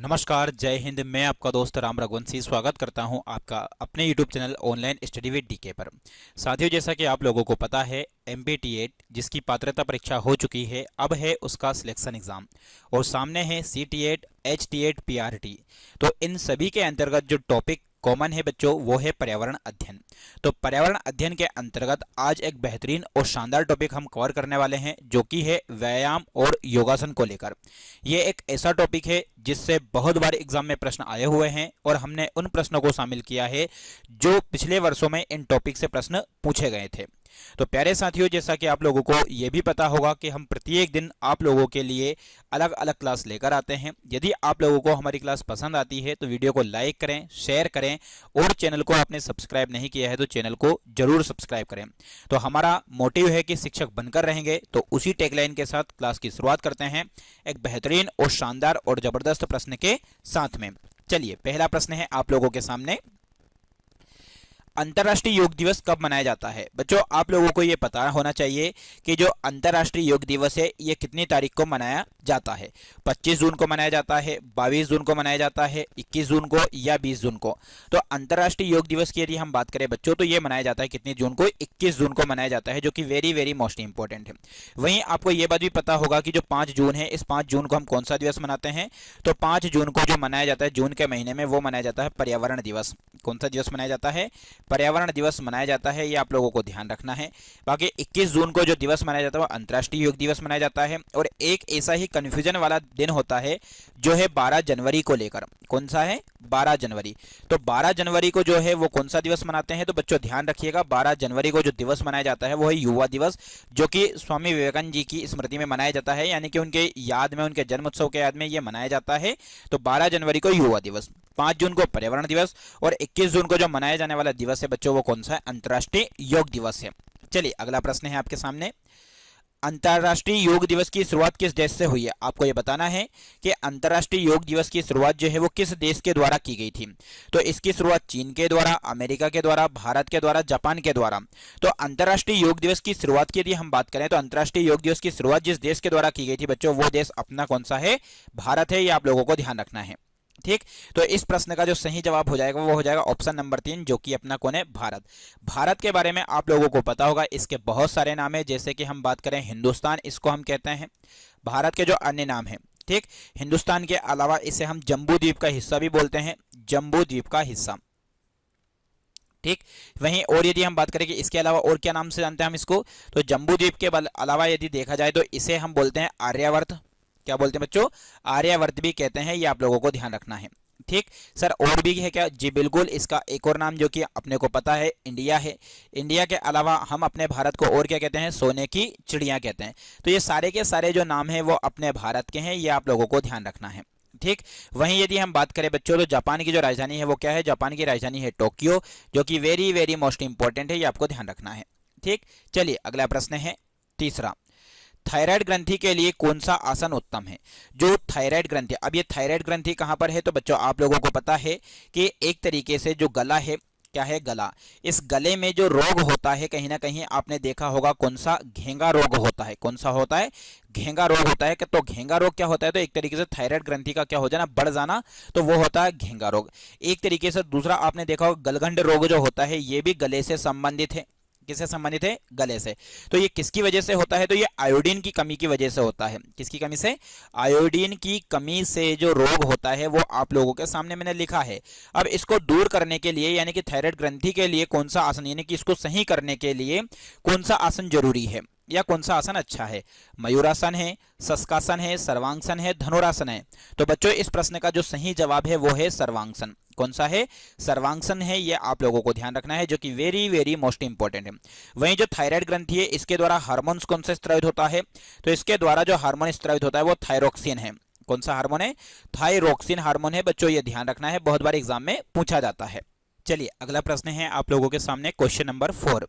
नमस्कार, जय हिंद। मैं आपका दोस्त राम रघुवंशी स्वागत करता हूं आपका अपने YouTube channel online study with DK पर। साथियों, जैसा कि आप लोगों को पता है, MPT8 जिसकी पात्रता परीक्षा हो चुकी है, अब है उसका सिलेक्शन एग्ज़ाम और सामने है CT8, HT8, PRT। तो इन सभी के अंतर्गत जो टॉपिक कॉमन है बच्चों, वो है पर्यावरण अध्ययन। तो पर्यावरण अध्ययन के अंतर्गत आज एक बेहतरीन और शानदार टॉपिक हम कवर करने वाले हैं, जो कि है व्यायाम और योगासन को लेकर। ये एक ऐसा टॉपिक है जिससे बहुत बार एग्जाम में प्रश्न आए हुए हैं और हमने उन प्रश्नों को शामिल किया है जो पिछले वर्षों में इन टॉपिक से प्रश्न पूछे गए थे। तो प्यारे साथियों, जैसा कि आप लोगों को ये भी पता होगा कि हम प्रत्येक दिन आप लोगों के लिए अलग अलग क्लास लेकर आते हैं। यदि आप लोगों को हमारी क्लास पसंद आती है तो वीडियो को लाइक करें, शेयर करें और चैनल को आपने सब्सक्राइब नहीं किया है तो चैनल को जरूर सब्सक्राइब करें। तो हमारा मोटिव है कि शिक्षक बनकर रहेंगे, तो उसी टैगलाइन के साथ क्लास की शुरुआत करते हैं एक बेहतरीन और शानदार और जबरदस्त प्रश्न के साथ में। चलिए, पहला प्रश्न है आप लोगों के सामने। अंतर्राष्ट्रीय योग दिवस कब मनाया जाता है? बच्चों, आप लोगों को यह पता होना चाहिए कि जो अंतर्राष्ट्रीय योग दिवस है ये कितनी तारीख को मनाया जाता है। 25 जून को मनाया जाता है, 22 जून को मनाया जाता है, 21 जून को या 20 जून को। तो अंतर्राष्ट्रीय योग दिवस की यदि हम बात करें बच्चों, तो ये मनाया जाता है कितनी जून को? 21 जून को मनाया जाता है, जो कि वेरी वेरी मोस्ट इंपॉर्टेंट है। वहीं आपको यह बात भी पता होगा कि जो 5 जून है, इस 5 जून को हम कौन सा दिवस मनाते हैं? तो 5 जून को जो मनाया जाता है जून के महीने में, वो मनाया जाता है पर्यावरण दिवस। कौन सा दिवस मनाया जाता है? पर्यावरण दिवस मनाया जाता है। ये आप लोगों को ध्यान रखना है। बाकी 21 जून को जो दिवस मनाया जाता है वो अंतर्राष्ट्रीय योग दिवस मनाया जाता है। और एक ऐसा ही कंफ्यूजन वाला दिन होता है जो है 12 जनवरी को लेकर। कौन सा है? 12 जनवरी। तो 12 जनवरी को जो है वो कौन सा दिवस मनाते हैं? तो बच्चों ध्यान रखिएगा, 12 जनवरी को जो दिवस मनाया जाता है वो है युवा दिवस, जो कि स्वामी विवेकानंद जी की स्मृति में मनाया जाता है, यानी कि उनके याद में, उनके जन्म उत्सव के याद में ये मनाया जाता है। तो 12 जनवरी को युवा दिवस, 5 जून को पर्यावरण दिवस और 21 जून को जो मनाया जाने वाला दिवस है बच्चों, वो कौन सा है? अंतर्राष्ट्रीय योग दिवस है। चलिए, अगला प्रश्न है आपके सामने। अंतर्राष्ट्रीय योग दिवस की शुरुआत किस देश से हुई है? आपको यह बताना है कि अंतर्राष्ट्रीय योग दिवस की शुरुआत जो है वो किस देश के द्वारा की गई थी। तो इसकी शुरुआत चीन के द्वारा, अमेरिका के द्वारा, भारत के द्वारा, जापान के द्वारा। तो अंतर्राष्ट्रीय योग दिवस की शुरुआत की यदि हम बात करें तो अंतर्राष्ट्रीय योग दिवस की शुरुआत जिस देश के द्वारा की गई थी बच्चों, वो देश अपना कौन सा है? भारत है। ये आप लोगों को ध्यान रखना है। ठीक, तो इस प्रश्न का जो सही जवाब हो जाएगा वो हो जाएगा ऑप्शन नंबर 3, जो कि अपना कौन है? भारत। भारत के बारे में आप लोगों को पता होगा, इसके बहुत सारे नाम है। जैसे कि हम बात करें हिंदुस्तान, इसको हम कहते हैं। भारत के जो अन्य नाम है, ठीक, हिंदुस्तान के अलावा इसे हम जम्बू द्वीप का हिस्सा भी बोलते हैं, जम्बू द्वीप का हिस्सा। ठीक, वहीं और यदि हम बात करें कि इसके अलावा और क्या नाम से जानते हैं हम इसको, तो जम्बू द्वीप के अलावा यदि देखा जाए तो इसे हम बोलते हैं आर्यावर्त। क्या बोलते हैं बच्चों? आर्यावर्त भी कहते हैं। ये आप लोगों को ध्यान रखना है। ठीक सर, और भी है क्या? जी बिल्कुल, इसका एक और नाम जो कि अपने को पता है, इंडिया है। इंडिया के अलावा हम अपने भारत को और क्या कहते हैं? सोने की चिड़िया कहते हैं। तो ये सारे के सारे जो नाम हैं वो अपने भारत के हैं। ये आप लोगों को ध्यान रखना है। ठीक, वहीं यदि हम बात करें बच्चों तो जापान की जो राजधानी है वो क्या है? जापान की राजधानी है टोक्यो, जो कि वेरी वेरी मोस्ट इंपॉर्टेंट है। ये आपको ध्यान रखना है। ठीक, चलिए अगला प्रश्न है तीसरा। थायराइड ग्रंथि के लिए कौन सा आसन उत्तम है? जो थायराइड ग्रंथि, अब ये थायराइड ग्रंथि कहां पर है? तो बच्चों आप लोगों को पता है कि एक तरीके से जो गला है, क्या है? गला। इस गले में जो रोग होता है, कहीं ना कहीं आपने देखा होगा, कौन सा? घेंगा रोग होता है। कौन सा होता है? घेंगा रोग होता है। तो घेंगा रोग क्या होता है? तो एक तरीके से थायराइड ग्रंथि का क्या हो जाना? बढ़ जाना, तो वो होता है घेंगा रोग। एक तरीके से दूसरा आपने देखा होगा, गलगंड रोग जो होता है, ये भी गले से संबंधित है। किससे संबंधित है? गले से। तो ये किसकी वजह से होता है? तो ये आयोडीन की कमी की वजह से होता है। किसकी कमी से? आयोडीन की कमी से जो रोग होता है वो आप लोगों के सामने मैंने लिखा है। अब इसको दूर करने के लिए, यानी कि थायराइड ग्रंथि के लिए कौन सा आसन, यानी कि इसको सही करने के लिए कौन सा आसन जरूरी है या कौन सा आसन अच्छा है? मयूरासन है, शशकासन है, सर्वांगसन है, धनुरासन है। तो बच्चों इस प्रश्न का जो सही जवाब है वो है सर्वांगसन। कौन सा है? सर्वांगसन है। ये आप लोगों को ध्यान रखना है, जो कि वेरी वेरी मोस्ट इंपॉर्टेंट है। वहीं जो थायराइड ग्रंथि है, इसके द्वारा हार्मोन्स कौन सा स्त्रावित होता है? तो इसके द्वारा जो हार्मोन स्त्रावित होता है वो थायरोक्सिन है। कौन सा हार्मोन है? थायरोक्सिन हार्मोन है। बच्चों ये ध्यान रखना है, बहुत बार एग्जाम में पूछा जाता है। चलिए अगला प्रश्न है आप लोगों के सामने, क्वेश्चन नंबर 4।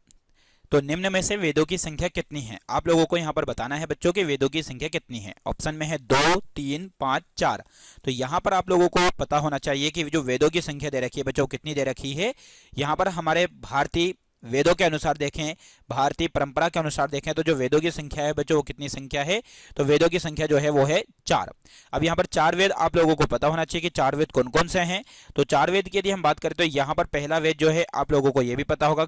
तो निम्न में से वेदों की संख्या कितनी है? आप लोगों को यहां पर बताना है बच्चों कि वेदों की संख्या कितनी है। ऑप्शन में है 2, 3, 5, 4। तो यहां पर आप लोगों को पता होना चाहिए कि जो वेदों की संख्या दे रखी है बच्चों, कितनी दे रखी है। यहां पर हमारे भारतीय वेदों के अनुसार देखें, भारतीय परंपरा के अनुसार देखें तो जो वेदों की संख्या है बच्चों वो कितनी संख्या है, तो वेदों की संख्या जो है वो है 4। अब यहाँ पर 4 वेद आप लोगों को पता होना चाहिए कि 4 वेद कौन कौन से हैं। तो 4 वेद की यदि हम बात करें तो यहाँ पर पहला वेद जो है आप लोगों को ये भी पता होगा,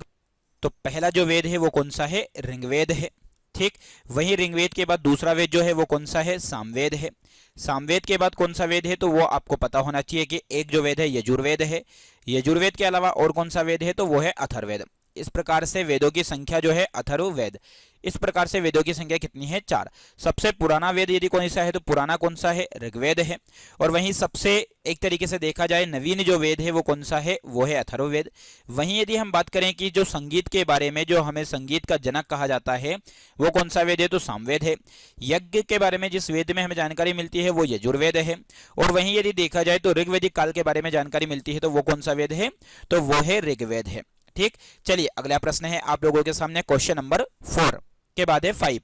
तो पहला जो वेद है वो कौन सा है, ऋग्वेद है। ठीक, वहीं ऋग्वेद के बाद दूसरा वेद जो है वो कौन सा है, सामवेद है। सामवेद के बाद कौन सा वेद है, तो वो आपको पता होना चाहिए कि एक जो वेद है यजुर्वेद है। यजुर्वेद के अलावा और कौन सा वेद है, तो वो है अथर्ववेद। इस प्रकार से वेदों की संख्या जो है अथर्ववेद। इस प्रकार से वेदों की संख्या कितनी है, 4। सबसे पुराना वेद यदि कौन सा है, तो पुराना कौन सा है, ऋग्वेद है। और वहीं सबसे एक तरीके से देखा जाए नवीन जो वेद है वो कौन सा है, वो है अथर्ववेद। वहीं यदि हम बात करें कि जो संगीत के बारे में जो हमें संगीत का जनक कहा जाता है वो कौन सा वेद है, तो सामवेद है। यज्ञ के बारे में जिस वेद में हमें जानकारी मिलती है वो यजुर्वेद है। और वहीं यदि देखा जाए तो ऋग्वैदिक काल के बारे में जानकारी मिलती है तो वो कौन सा वेद है, तो वो है ऋग्वेद है। ठीक, चलिए अगला प्रश्न है आप लोगों के सामने, क्वेश्चन नंबर 4 के बाद है 5।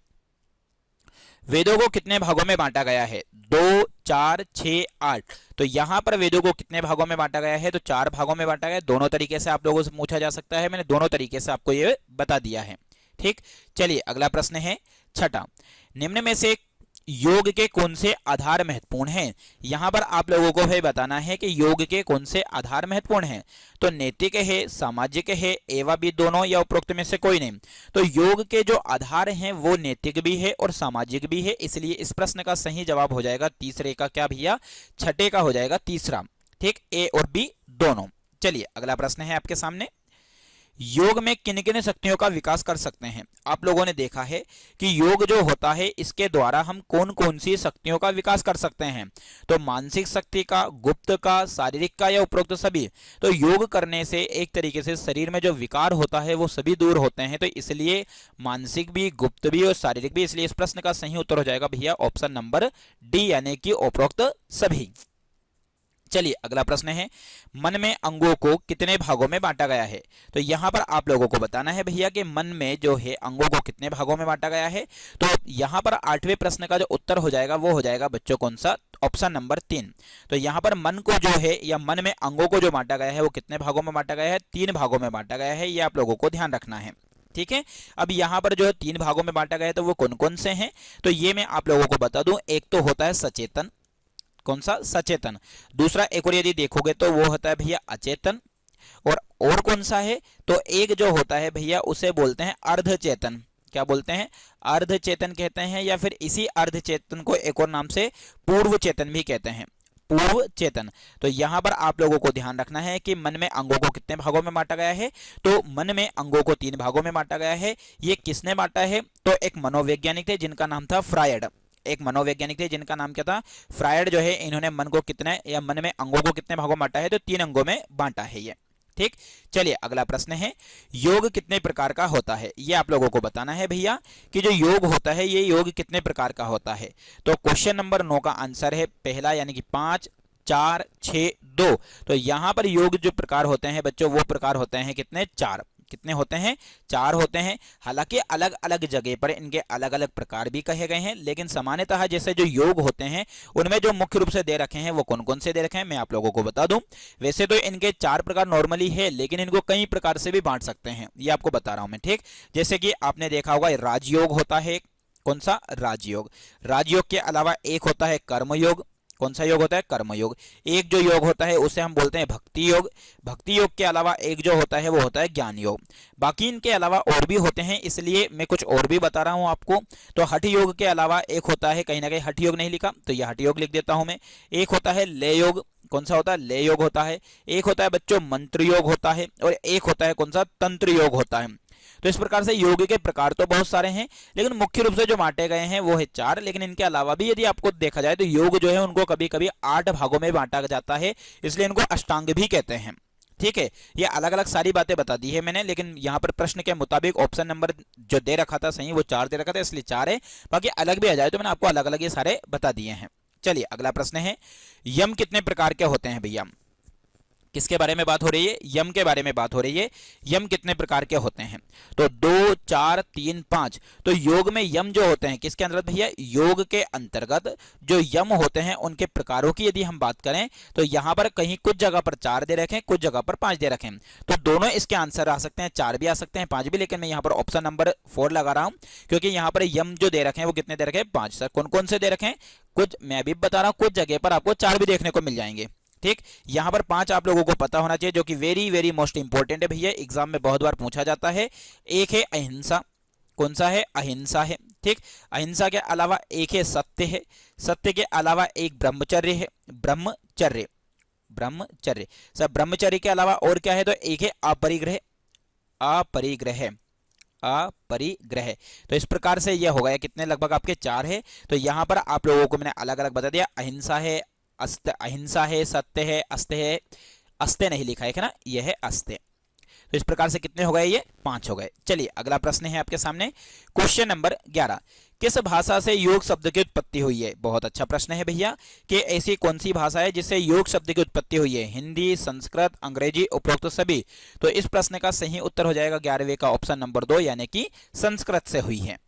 वेदों को कितने भागों में बांटा गया है, 2, 4, 6, 8। तो यहां पर वेदों को कितने भागों में बांटा गया है, तो 4 भागों में बांटा गया है। दोनों तरीके से आप लोगों से पूछा जा सकता है, मैंने दोनों तरीके से आपको ये बता दिया है। ठीक, चलिए अगला प्रश्न है 6। निम्न में से योग के कौन से आधार महत्वपूर्ण हैं। यहां पर आप लोगों को है बताना है कि योग के कौन से आधार महत्वपूर्ण हैं, तो नैतिक है, सामाजिक है, एवं भी दोनों या उपरोक्त में से कोई नहीं। तो योग के जो आधार हैं वो नैतिक भी है और सामाजिक भी है, इसलिए इस प्रश्न का सही जवाब हो जाएगा तीसरे का, क्या भैया, 6 का हो जाएगा तीसरा। ठीक, ए और बी दोनों। चलिए अगला प्रश्न है आपके सामने, योग में किन किन शक्तियों का विकास कर सकते हैं। आप लोगों ने देखा है कि योग जो होता है इसके द्वारा हम कौन कौन सी शक्तियों का विकास कर सकते हैं, तो मानसिक शक्ति का, गुप्त का, शारीरिक का या उपरोक्त सभी। तो योग करने से एक तरीके से शरीर में जो विकार होता है वो सभी दूर होते हैं, तो इसलिए मानसिक भी, गुप्त भी और शारीरिक भी। इसलिए इस प्रश्न का सही उत्तर हो जाएगा भैया ऑप्शन नंबर डी, यानी कि उपरोक्त सभी। चलिए अगला प्रश्न है, मन में अंगों को कितने भागों में बांटा गया है। तो यहां पर आप लोगों को बताना है भैया कि मन में जो है अंगों को कितने भागों में बांटा गया है। तो यहां पर 8वें प्रश्न का जो उत्तर हो जाएगा वो हो जाएगा बच्चों कौन सा, ऑप्शन नंबर 3। तो यहां पर मन को जो है या मन में अंगों को जो बांटा गया है वो कितने भागों में बांटा गया है, 3 भागों में बांटा गया है। ये आप लोगों को ध्यान रखना है। ठीक है, अब यहां पर जो है 3 भागों में बांटा गया है तो वो कौन कौन से हैं, तो ये मैं आप लोगों को बता दूं। एक तो होता है सचेतन, कौन सा, सचेतन। दूसरा एक और यदि देखोगे तो वो होता है भैया अचेतन। और कौन सा है, तो एक जो होता है भैया उसे बोलते हैं अर्धचेतन। क्या बोलते हैं, अर्धचेतन कहते हैं, या फिर इसी अर्धचेतन को एक और नाम से पूर्व चेतन भी कहते हैं, पूर्व चेतन। तो यहां पर आप लोगों को ध्यान रखना है कि मन में अंगों को कितने भागों में बांटा गया है, तो मन में अंगों को 3 भागों में बांटा गया है। ये किसने बांटा है, तो एक मनोवैज्ञानिक थे जिनका नाम था फ्रायड। एक मनोवैज्ञानिक थे जिनका नाम क्या था, फ्रायड जो है, इन्होंने मन को कितने या मन में अंगों को कितने भागों में बांटा है, तो 3 अंगों में बांटा है ये। ठीक, चलिए अगला प्रश्न है, योग कितने प्रकार का होता है। ये आप लोगों को बताना है भैया कि जो योग होता है ये योग कितने प्रकार का होता है। तो क्वेश्चन नंबर 9 का आंसर है पहला, यानी कि 5, 4, 6, 2। तो यहां पर योग जो प्रकार होते हैं बच्चों वो प्रकार होते हैं कितने, 4। कितने होते हैं, 4 होते हैं। हालांकि अलग अलग जगह पर इनके अलग अलग प्रकार भी कहे गए हैं, लेकिन सामान्यतः जैसे जो योग होते हैं उनमें जो मुख्य रूप से दे रखे हैं वो कौन कौन से दे रखे हैं मैं आप लोगों को बता दूं। वैसे तो इनके 4 प्रकार नॉर्मली है, लेकिन इनको कई प्रकार से भी बांट सकते हैं, ये आपको बता रहा हूं मैं। ठीक, जैसे कि आपने देखा होगा राजयोग होता है, कौन सा, राजयोग। राजयोग के अलावा एक होता है कर्मयोग। कौन सा योग होता है, कर्मयोग। एक जो योग होता है उसे हम बोलते हैं भक्ति योग। भक्ति योग के अलावा एक जो होता है वो होता है ज्ञान योग। बाकी इनके अलावा और भी होते हैं, इसलिए मैं कुछ और भी बता रहा हूं आपको। तो हठ योग के अलावा एक होता है, कहीं ना कहीं हठ योग नहीं लिखा तो यह हठ योग लिख देता हूं मैं। एक होता है लय योग। कौन सा होता है, लय योग होता है। एक होता है बच्चों मंत्र योग होता है, और एक होता है कौन सा, तंत्र योग होता है। तो इस प्रकार से योग के प्रकार तो बहुत सारे हैं, लेकिन मुख्य रूप से जो बांटे गए हैं वो है 4। लेकिन इनके अलावा भी यदि आपको देखा जाए तो योग जो है उनको कभी कभी 8 भागों में बांटा जाता है, इसलिए इनको अष्टांग भी कहते हैं। ठीक है, ये अलग अलग सारी बातें बता दी है मैंने, लेकिन यहाँ पर प्रश्न के मुताबिक ऑप्शन नंबर जो दे रखा था सही वो 4 दे रखा था, इसलिए 4 है। बाकी अलग भी आ जाए तो मैंने आपको अलग अलग ये सारे बता दिए हैं। चलिए अगला प्रश्न है, यम कितने प्रकार के होते हैं भैया। किसके बारे में बात हो रही है? यम के बारे में बात हो रही है। यम कितने प्रकार के होते हैं? तो 2, 4, 3, 5। तो योग में यम जो होते हैं किसके अंतर्गत भैया? योग के अंतर्गत जो यम होते हैं उनके प्रकारों की यदि हम बात करें तो यहां पर कहीं कुछ जगह पर 4 दे रखे हैं, कुछ जगह पर 5 दे रखे हैं। तो दोनों इसके आंसर आ सकते हैं, 4 भी आ सकते हैं, 5 भी, लेकिन मैं यहां पर ऑप्शन नंबर 4 लगा रहा हूं क्योंकि यहां पर यम जो दे रखे हैं वो कितने दे रखे हैं? 5। सर कौन कौन से दे रखे हैं? कुछ मैं भी बता रहा हूं, कुछ जगह पर आपको 4 भी देखने को मिल जाएंगे। ठीक, यहां पर 5 आप लोगों को पता होना चाहिए जो कि वेरी वेरी मोस्ट इंपॉर्टेंट है भैया, एग्जाम में बहुत बार पूछा जाता है। एक है अहिंसा, कौन सा है? अहिंसा है। ठीक, अहिंसा के अलावा एक है सत्य है, सत्य के अलावा एक ब्रह्मचर्य है, ब्रह्मचर्य, ब्रह्मचर्य। सर ब्रह्मचर्य के अलावा और क्या है? तो एक है अपरिग्रह, अपरिग्रह, अपरिग्रह। तो इस प्रकार से यह हो गया कितने? लगभग आपके 4 है। तो यहां पर आप लोगों को मैंने अलग अलग बता दिया, अहिंसा है, अहिंसा है, सत्य है, अस्त्य है, अस्त्य नहीं लिखा है ना, यह है अस्त्य। तो इस प्रकार से कितने हो गए? ये 5 हो गए। चलिए अगला प्रश्न है आपके सामने, क्वेश्चन नंबर 11। किस भाषा से योग शब्द की उत्पत्ति हुई है? बहुत अच्छा प्रश्न है भैया कि ऐसी कौन सी भाषा है जिससे योग शब्द की उत्पत्ति हुई है? हिंदी, संस्कृत, अंग्रेजी, उपरोक्त सभी। तो इस प्रश्न का सही उत्तर हो जाएगा 11वें का ऑप्शन नंबर 2, यानी कि संस्कृत से हुई है।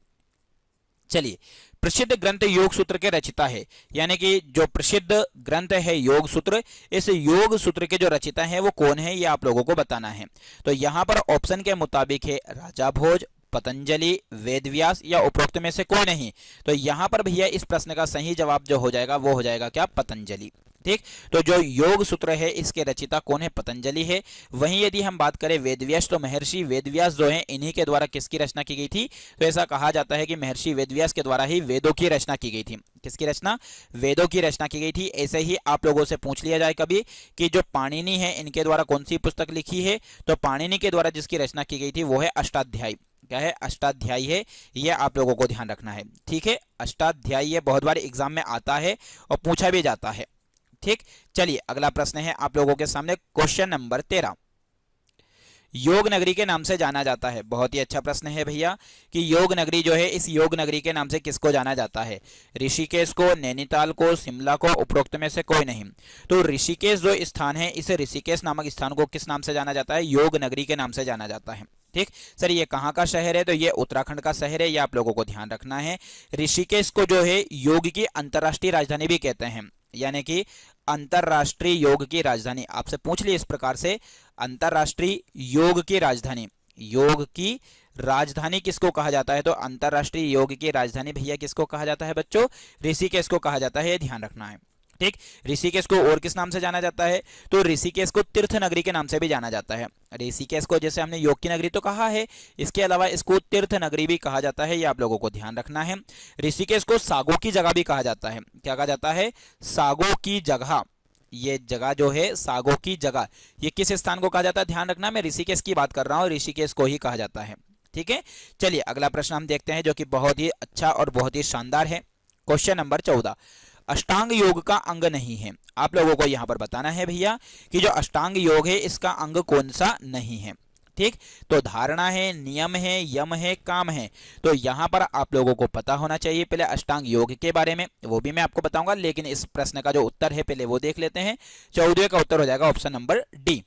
चलिए, प्रसिद्ध ग्रंथ योग सूत्र के रचिता है, यानी कि जो प्रसिद्ध ग्रंथ है योग सूत्र, इस योग सूत्र के जो रचिता है वो कौन है, ये आप लोगों को बताना है। तो यहां पर ऑप्शन के मुताबिक है राजा भोज, पतंजलि, वेदव्यास या उपरोक्त में से कोई नहीं। तो यहां पर भैया इस प्रश्न का सही जवाब जो हो जाएगा वो हो जाएगा क्या? पतंजलि। ठीक, तो जो योग सूत्र है इसके रचिता कौन है? पतंजलि है। वहीं यदि हम बात करें वेदव्यास, तो महर्षि वेदव्यास जो है इन्हीं के द्वारा किसकी रचना की गई थी? तो ऐसा कहा जाता है कि महर्षि वेदव्यास के द्वारा ही वेदों की रचना की गई थी। किसकी रचना? वेदों की रचना की गई थी। ऐसे ही आप लोगों से पूछ लिया जाए कभी कि जो पाणिनि है इनके द्वारा कौन सी पुस्तक लिखी है? तो पाणिनि के द्वारा जिसकी रचना की गई थी वो है अष्टाध्यायी। क्या है? अष्टाध्यायी है, ये आप लोगों को ध्यान रखना है। ठीक है, अष्टाध्यायी ये बहुत बार एग्जाम में आता है और पूछा भी जाता है। ठीक, चलिए अगला प्रश्न है आप लोगों के सामने, क्वेश्चन नंबर 13। योग नगरी के नाम से जाना जाता है। बहुत ही अच्छा प्रश्न है भैया कि योग नगरी जो है, इस योग नगरी के नाम से किसको जाना जाता है? ऋषिकेश को, नैनीताल को, शिमला को, उपरोक्त में से कोई नहीं। तो ऋषिकेश जो स्थान है, इस ऋषिकेश नामक स्थान को किस नाम से जाना जाता है? योग नगरी के नाम से जाना जाता है। ठीक, सर ये कहाँ का शहर है? तो ये उत्तराखंड का शहर है, ये आप लोगों को ध्यान रखना है। ऋषिकेश को जो है योग की अंतरराष्ट्रीय राजधानी भी कहते हैं, यानी कि अंतरराष्ट्रीय योग की राजधानी। आपसे पूछ ली इस प्रकार से, अंतरराष्ट्रीय योग की राजधानी, योग की राजधानी किसको कहा जाता है? तो अंतरराष्ट्रीय योग की राजधानी भैया किसको कहा जाता है बच्चों? ऋषिकेश को कहा जाता है, ये ध्यान रखना है। ठीक, ऋषिकेश को और किस नाम से जाना जाता है? तो ऋषिकेश को तीर्थ नगरी के नाम से भी जाना जाता है। ऋषिकेश को जैसे हमने योग की नगरी तो कहा है, इसके अलावा इसको तीर्थ नगरी भी कहा जाता है, ये आप लोगों को ध्यान रखना है। ऋषिकेश को सागो की जगह भी कहा जाता है। क्या कहा जाता है? सागो की जगह। ये जगह जो है सागो की जगह, ये किस स्थान को कहा जाता है? ध्यान रखना, मैं ऋषिकेश की बात कर रहा हूँ, ऋषिकेश को ही कहा जाता है। ठीक है, चलिए अगला प्रश्न हम देखते हैं जो कि बहुत ही अच्छा और बहुत ही शानदार है। Question number 14। अष्टांग योग का अंग नहीं है। आप लोगों को यहां पर बताना है भैया कि जो अष्टांग योग है इसका अंग कौन सा नहीं है। ठीक, तो धारणा है, नियम है, यम है, काम है। तो यहां पर आप लोगों को पता होना चाहिए पहले अष्टांग योग के बारे में, वो भी मैं आपको बताऊंगा, लेकिन इस प्रश्न का जो उत्तर है पहले वो देख लेते हैं। 14 का उत्तर हो जाएगा ऑप्शन नंबर डी।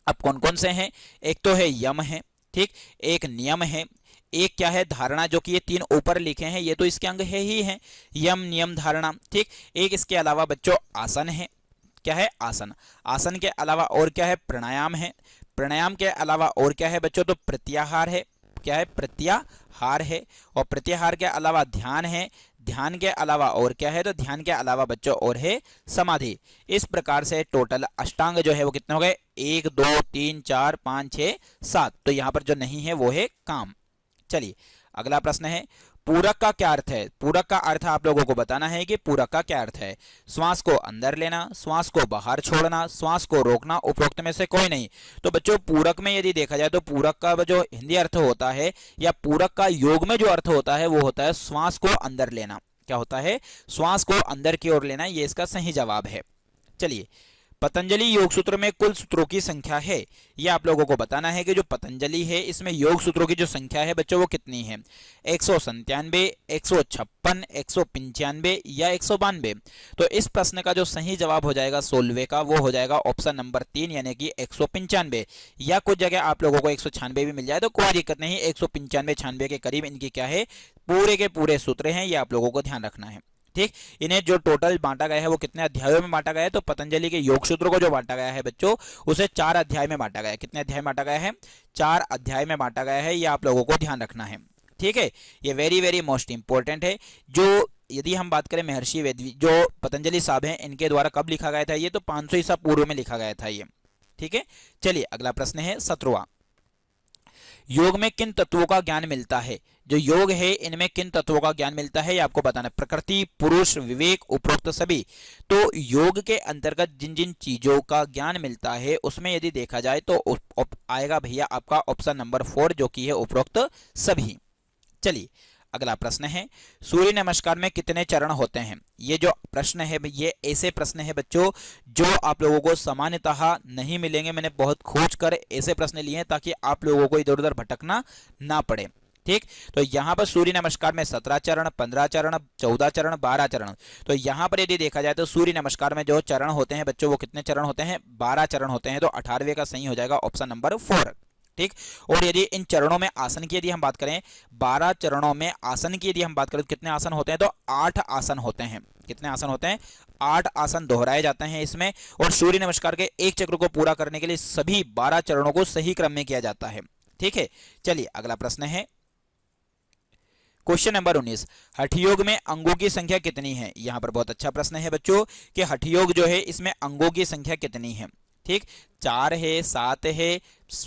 अब कौन कौन से हैं? एक तो है यम है, ठीक, एक नियम है, एक क्या है? धारणा, जो कि ये 3 ऊपर लिखे हैं ये तो इसके अंग है ही है, यम, नियम, धारणा। ठीक, एक इसके अलावा बच्चों आसन है। क्या है? आसन। आसन के अलावा और क्या है? प्राणायाम है। प्राणायाम के अलावा और क्या है बच्चों? तो प्रत्याहार है। क्या है? प्रत्याहार है। और प्रत्याहार के अलावा ध्यान है। ध्यान के अलावा और क्या है? तो ध्यान के अलावा बच्चों और है समाधि। इस प्रकार से टोटल अष्टांग जो है वो कितने हो गए? 1 2 3 4 5 6 7। तो यहां पर जो नहीं है वो है काम। चलिए अगला प्रश्न है, पूरक का क्या अर्थ है? पूरक का अर्थ आप लोगों को बताना है कि पूरक का क्या अर्थ है। श्वास को अंदर लेना, श्वास को बाहर छोड़ना, श्वास को रोकना, उपरोक्त में से कोई नहीं। तो बच्चों पूरक में यदि देखा जाए तो पूरक का जो हिंदी अर्थ होता है या पूरक का योग में जो अर्थ होता है वो होता है श्वास को अंदर लेना। क्या होता है? श्वास को अंदर की ओर लेना, ये इसका सही जवाब है। चलिए पतंजलि योग सूत्र में कुल सूत्रों की संख्या है, ये आप लोगों को बताना है कि जो पतंजलि है इसमें योग सूत्रों की जो संख्या है बच्चों वो कितनी है, 197, 156, 195 या 192। तो इस प्रश्न का जो सही जवाब हो जाएगा 16 का वो हो जाएगा ऑप्शन नंबर 3 यानी कि 195। या कुछ जगह आप लोगों को 196 भी मिल जाए तो कोई दिक्कत नहीं, 195 96 के करीब इनकी क्या है पूरे के पूरे सूत्र हैं, ये आप लोगों को ध्यान रखना है। ठीक, इन्हें जो टोटल बांटा गया है वो कितने अध्यायों में बांटा गया है, तो पतंजलि के योग सूत्रों को जो बांटा गया है बच्चों उसे 4 अध्याय में बांटा गया है। कितने अध्याय में बांटा गया है, 4 अध्याय में बांटा गया है, ये आप लोगों को ध्यान रखना है। ठीक है, ये वेरी वेरी मोस्ट इंपॉर्टेंट है। जो यदि हम बात करें महर्षि वेद जो पतंजलि साहब हैं इनके द्वारा कब लिखा गया था, ये तो 500 ईसा पूर्व में लिखा गया था ये। ठीक है, चलिए अगला प्रश्न है 17वां। योग में किन तत्वों का ज्ञान मिलता है, जो योग है इनमें किन तत्वों का ज्ञान मिलता है ये आपको बताना है। प्रकृति, पुरुष, विवेक, उपरोक्त सभी। तो योग के अंतर्गत जिन जिन चीजों का ज्ञान मिलता है उसमें यदि देखा जाए तो आएगा भैया आपका ऑप्शन नंबर 4 जो कि है उपरोक्त सभी। चलिए अगला प्रश्न है, सूर्य नमस्कार में कितने चरण होते हैं। ये जो प्रश्न है ये ऐसे प्रश्न है बच्चों जो आप लोगों को सामान्यतः नहीं मिलेंगे। मैंने बहुत खोज कर ऐसे प्रश्न लिए हैं ताकि आप लोगों को इधर उधर भटकना ना पड़े। ठीक, तो यहाँ पर सूर्य नमस्कार में 17 चरण, 15 चरण, 14 चरण, 12 चरण। तो यहाँ पर यदि देखा जाए तो सूर्य नमस्कार में जो चरण होते हैं बच्चों वो कितने चरण होते हैं, 12 चरण होते हैं। तो 18वें का सही हो जाएगा ऑप्शन नंबर 4। ठीक, और यदि इन चरणों में आसन की यदि हम बात करें, 12 चरणों में आसन की यदि हम बात करें तो कितने आसन होते हैं, तो 8 आसन होते हैं। कितने आसन होते हैं, 8 आसन दोहराए जाते हैं इसमें। और सूर्य नमस्कार के एक चक्र को पूरा करने के लिए सभी 12 चरणों को सही क्रम में किया जाता है। ठीक है, चलिए अगला प्रश्न है क्वेश्चन नंबर 19। हठयोग में अंगों की संख्या कितनी है। यहां पर बहुत अच्छा प्रश्न है बच्चों कि हठयोग जो है इसमें अंगों की संख्या कितनी है। ठीक, 4 है, 7 है,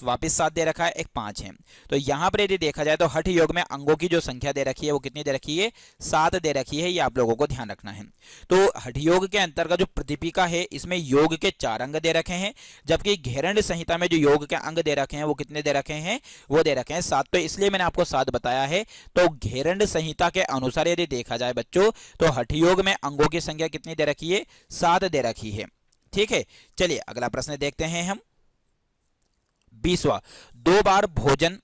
वापिस 7 दे रखा है, एक 5 है। तो यहां पर यदि देखा जाए तो हठ योग में अंगों की जो संख्या दे रखी है वो कितनी दे रखी है, 7 दे रखी है, ये आप लोगों को ध्यान रखना है। तो हठ योग के अंतर्गत जो प्रतिपिका है इसमें योग के 4 अंग दे रखे हैं, जबकि घेरंड संहिता में जो योग के अंग दे रखे हैं वो कितने दे रखे हैं, वो दे रखे हैं 7। तो इसलिए मैंने आपको 7 बताया है। तो घेरंड संहिता के अनुसार यदि देखा जाए बच्चों तो हठ योग में अंगों की संख्या कितनी दे रखी है, 7 दे रखी है। ठीक है, चलिए अगला प्रश्न देखते हैं हम 20वां। 2 बार भोजन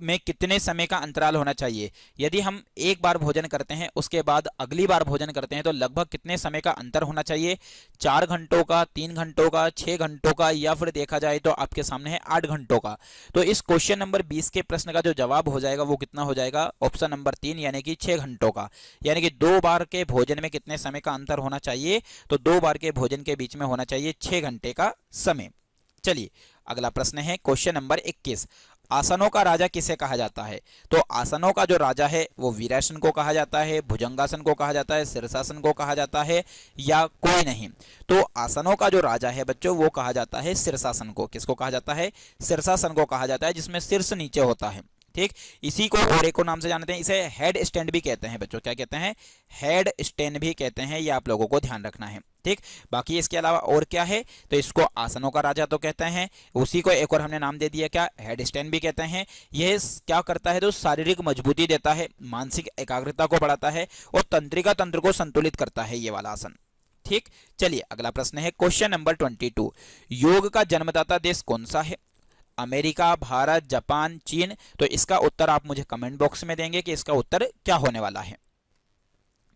में कितने समय का अंतराल होना चाहिए। यदि हम एक बार भोजन करते हैं उसके बाद अगली बार भोजन करते हैं तो लगभग कितने समय का अंतर होना चाहिए, 4 घंटों का, 3 घंटों का, 6 घंटों का, या फिर देखा जाए तो आपके सामने है 8 घंटों का। तो इस क्वेश्चन नंबर 20 के प्रश्न का जो जवाब हो जाएगा वो कितना हो जाएगा, ऑप्शन नंबर 3 यानी कि 6 घंटों का। यानी कि 2 बार के भोजन में कितने समय का अंतर होना चाहिए, तो 2 बार के भोजन के बीच में होना चाहिए 6 घंटे का समय। चलिए अगला प्रश्न है क्वेश्चन नंबर 21। आसनों का राजा किसे कहा जाता है। तो आसनों का जो राजा है वो वीरासन को कहा जाता है, भुजंगासन को कहा जाता है, शीर्षासन को कहा जाता है, या कोई नहीं। तो आसनों का जो राजा है बच्चों वो कहा जाता है शीर्षासन को। किसको कहा जाता है, शीर्षासन को कहा जाता है, जिसमें शीर्ष नीचे होता है। ठीक, इसी को और एक नाम से जानते हैं, इसे हेड स्टैंड भी कहते हैं बच्चों। क्या कहते हैं, हेड स्टैंड भी कहते हैं, ये आप लोगों को ध्यान रखना है। ठीक, बाकी इसके अलावा और क्या है, तो इसको आसनों का राजा तो कहते हैं, उसी को एक और हमने नाम दे दिया क्या, हेड स्टैंड भी कहते हैं। यह क्या करता है, तो शारीरिक मजबूती देता है, मानसिक एकाग्रता को बढ़ाता है और तंत्रिका तंत्र को संतुलित करता है ये वाला आसन। ठीक, चलिए अगला प्रश्न है क्वेश्चन नंबर 22। योग का जन्मदाता देश कौन सा है, अमेरिका, भारत, जापान, चीन। तो इसका उत्तर आप मुझे कमेंट बॉक्स में देंगे कि इसका उत्तर क्या होने वाला है।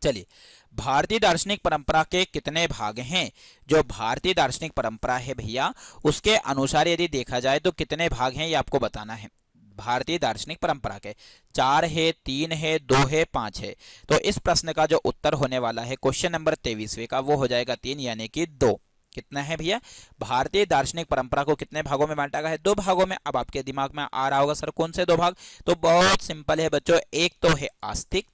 चलिए, भारतीय दार्शनिक परंपरा के कितने भाग हैं। जो भारतीय दार्शनिक परंपरा है भैया उसके अनुसार यदि देखा जाए तो कितने भाग हैं ये आपको बताना है। भारतीय दार्शनिक परंपरा के 4 है, 3 है, 2 है, 5 है। तो इस प्रश्न का जो उत्तर होने वाला है क्वेश्चन नंबर 23वें का वो हो जाएगा 3 यानी कि 2। कितना है भैया, भारतीय दार्शनिक परंपरा को कितने भागों में बांटा गया है, 2 भागों में। अब आपके दिमाग में आ रहा होगा सर कौन से 2 भाग, तो बहुत सिंपल है बच्चों, एक तो है आस्तिक,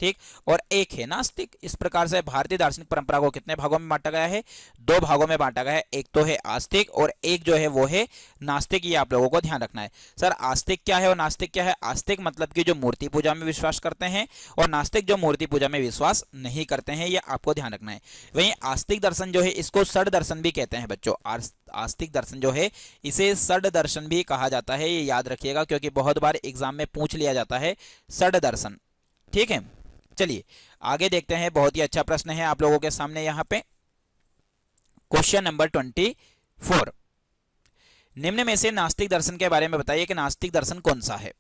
ठीक, और एक है नास्तिक। इस प्रकार से भारतीय दार्शनिक परंपरा को कितने भागों में बांटा गया है, 2 भागों में बांटा गया है। एक तो है आस्तिक और एक जो है वो है नास्तिक। ये आप लोगों को ध्यान रखना है। सर आस्तिक क्या है और नास्तिक क्या है, आस्तिक मतलब कि जो मूर्ति पूजा में विश्वास करते हैं, और नास्तिक जो मूर्ति पूजा में विश्वास नहीं करते हैं, ये आपको ध्यान रखना है। वहीं आस्तिक दर्शन जो है इसको षड दर्शन भी कहते हैं बच्चों। आस्तिक दर्शन जो है इसे षड दर्शन भी कहा जाता है, ये याद रखिएगा क्योंकि बहुत बार एग्जाम में पूछ लिया जाता है षड दर्शन। ठीक है, चलिए आगे देखते हैं। बहुत ही अच्छा प्रश्न है आप लोगों के सामने यहाँ पे क्वेश्चन नंबर 24, निम्न में से नास्तिक दर्शन के बारे में बताइए कि नास्तिक दर्शन कौन सा है।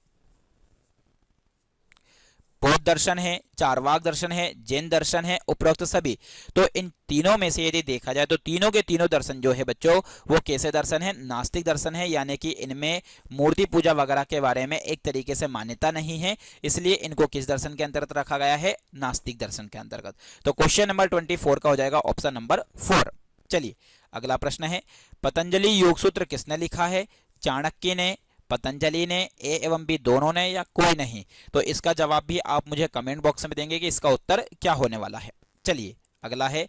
बौद्ध दर्शन है, चारवाक दर्शन है, जैन दर्शन है, उपरोक्त सभी। तो इन तीनों में से यदि देखा जाए तो तीनों के तीनों दर्शन जो है बच्चों वो कैसे दर्शन है, नास्तिक दर्शन है, यानी कि इनमें मूर्ति पूजा वगैरह के बारे में एक तरीके से मान्यता नहीं है, इसलिए इनको किस दर्शन के अंतर्गत रखा गया है, नास्तिक दर्शन के अंतर्गत। तो क्वेश्चन नंबर 24 का हो जाएगा ऑप्शन नंबर 4। चलिए अगला प्रश्न है, पतंजलि योग सूत्र किसने लिखा है, चाणक्य ने, पतंजलि ने, ए एवं बी दोनों ने, या कोई नहीं। तो इसका जवाब भी आप मुझे कमेंट बॉक्स में देंगे कि इसका उत्तर क्या होने वाला है। चलिए अगला है,